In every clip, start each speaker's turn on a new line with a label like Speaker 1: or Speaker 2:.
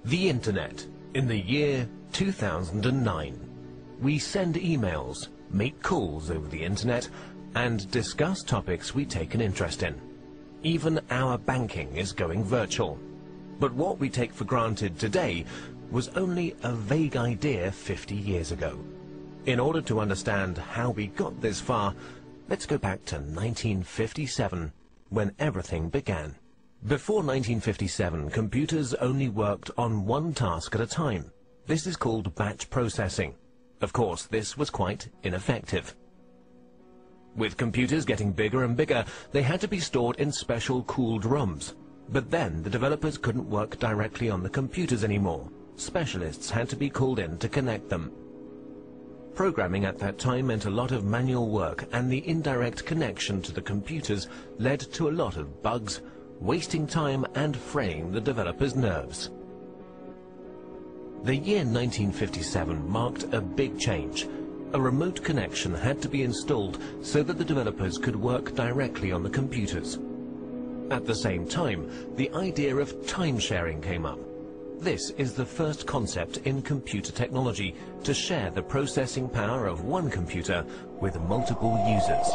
Speaker 1: The Internet in the year 2009. We send emails, make calls over the Internet, and discuss topics we take an interest in. Even our banking is going virtual. But what we take for granted today was only a vague idea 50 years ago. In order to understand how we got this far, let's go back to 1957, when everything began. Before 1957, computers only worked on one task at a time. This is called batch processing. Of course, this was quite ineffective. With computers getting bigger and bigger, they had to be stored in special cooled rooms. But then the developers couldn't work directly on the computers anymore. Specialists had to be called in to connect them. Programming at that time meant a lot of manual work, and the indirect connection to the computers led to a lot of bugs, wasting time and fraying the developers' nerves. The year 1957 marked a big change. A remote connection had to be installed so that the developers could work directly on the computers. At the same time, the idea of time sharing came up. This is the first concept in computer technology, to share the processing power of one computer with multiple users.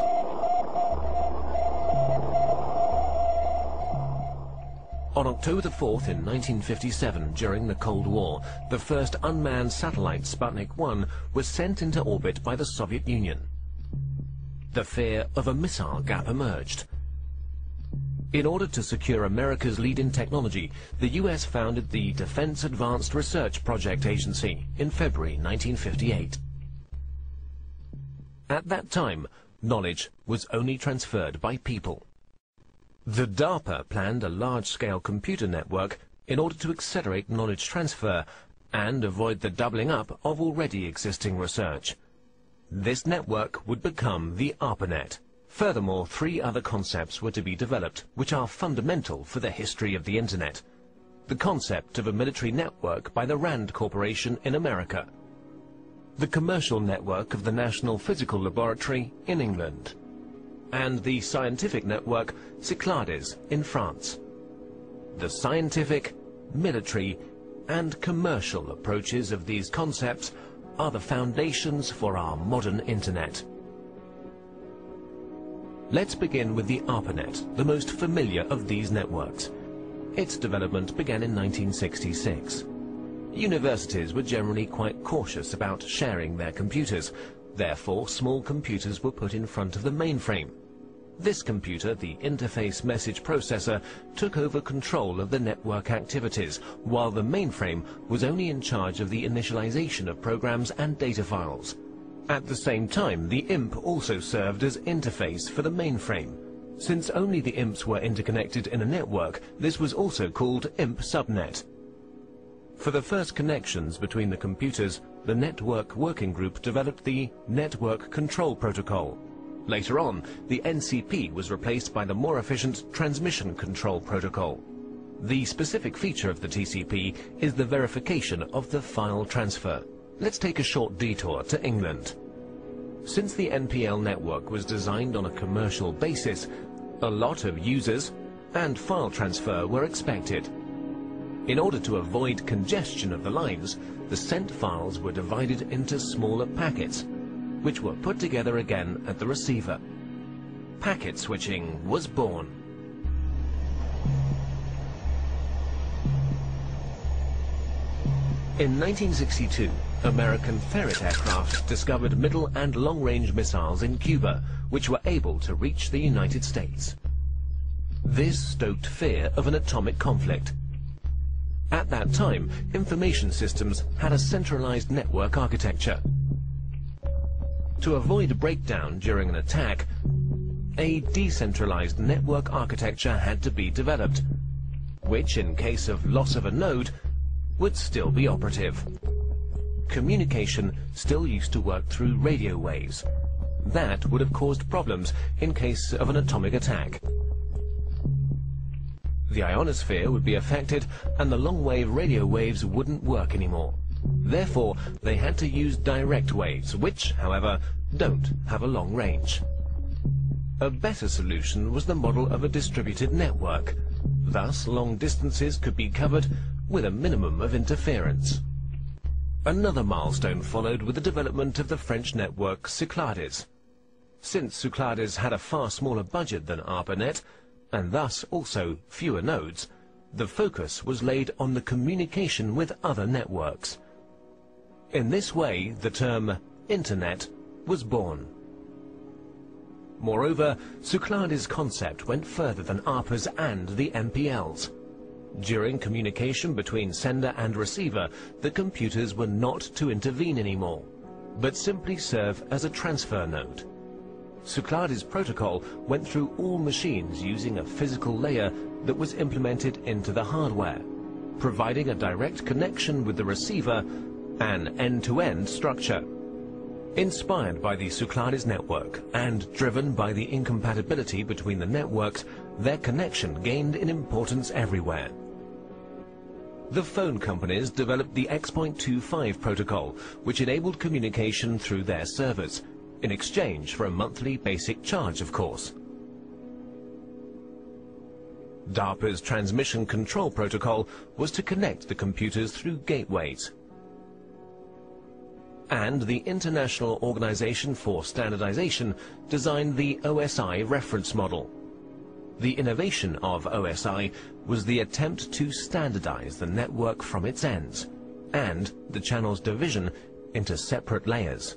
Speaker 1: On October 4th in 1957, during the Cold War, the first unmanned satellite Sputnik 1 was sent into orbit by the Soviet Union. The fear of a missile gap emerged. In order to secure America's lead in technology, the US founded the Defense Advanced Research Project Agency in February 1958. At that time, knowledge was only transferred by people. The DARPA planned a large-scale computer network in order to accelerate knowledge transfer and avoid the doubling up of already existing research. This network would become the ARPANET. Furthermore, 3 other concepts were to be developed, which are fundamental for the history of the Internet. The concept of a military network by the RAND Corporation in America. The commercial network of the National Physical Laboratory in England. And the scientific network Cyclades in France. The scientific, military, and commercial approaches of these concepts are the foundations for our modern Internet. Let's begin with the ARPANET, the most familiar of these networks. Its development began in 1966. Universities were generally quite cautious about sharing their computers. Therefore, small computers were put in front of the mainframe. This computer, the interface message processor, took over control of the network activities, while the mainframe was only in charge of the initialization of programs and data files. At the same time, the IMP also served as interface for the mainframe. Since only the IMPs were interconnected in a network, this was also called IMP subnet. For the first connections between the computers, the Network Working Group developed the Network Control Protocol. Later on, the NCP was replaced by the more efficient Transmission Control Protocol. The specific feature of the TCP is the verification of the file transfer. Let's take a short detour to England. Since the NPL network was designed on a commercial basis, a lot of users and file transfer were expected. In order to avoid congestion of the lines, the sent files were divided into smaller packets, which were put together again at the receiver. Packet switching was born. In 1962, American Ferret aircraft discovered middle and long-range missiles in Cuba, which were able to reach the United States. This stoked fear of an atomic conflict. At that time, information systems had a centralized network architecture. To avoid a breakdown during an attack, a decentralized network architecture had to be developed, which, in case of loss of a node, would still be operative. Communication still used to work through radio waves. That would have caused problems in case of an atomic attack. The ionosphere would be affected and the long-wave radio waves wouldn't work anymore. Therefore, they had to use direct waves, which, however, don't have a long range. A better solution was the model of a distributed network. Thus, long distances could be covered with a minimum of interference. Another milestone followed with the development of the French network Cyclades. Since Cyclades had a far smaller budget than ARPANET, and thus also fewer nodes, the focus was laid on the communication with other networks. In this way, the term Internet was born. Moreover, Cyclades' concept went further than ARPA's and the MPL's. During communication between sender and receiver, the computers were not to intervene anymore, but simply serve as a transfer node. Cyclades' protocol went through all machines using a physical layer that was implemented into the hardware, providing a direct connection with the receiver, an end-to-end structure. Inspired by the Cyclades network and driven by the incompatibility between the networks, their connection gained in importance everywhere. The phone companies developed the X.25 protocol, which enabled communication through their servers, in exchange for a monthly basic charge, of course. DARPA's transmission control protocol was to connect the computers through gateways. And the International Organization for Standardization designed the OSI reference model. The innovation of OSI was the attempt to standardize the network from its ends, and the channel's division into separate layers.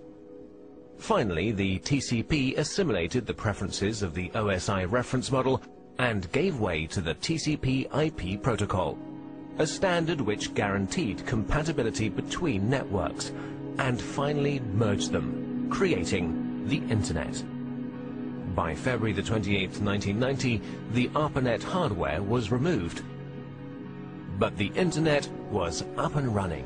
Speaker 1: Finally, the TCP assimilated the preferences of the OSI reference model and gave way to the TCP/IP protocol, a standard which guaranteed compatibility between networks, and finally merged them, creating the Internet. By February the 28th, 1990, the ARPANET hardware was removed, but the Internet was up and running.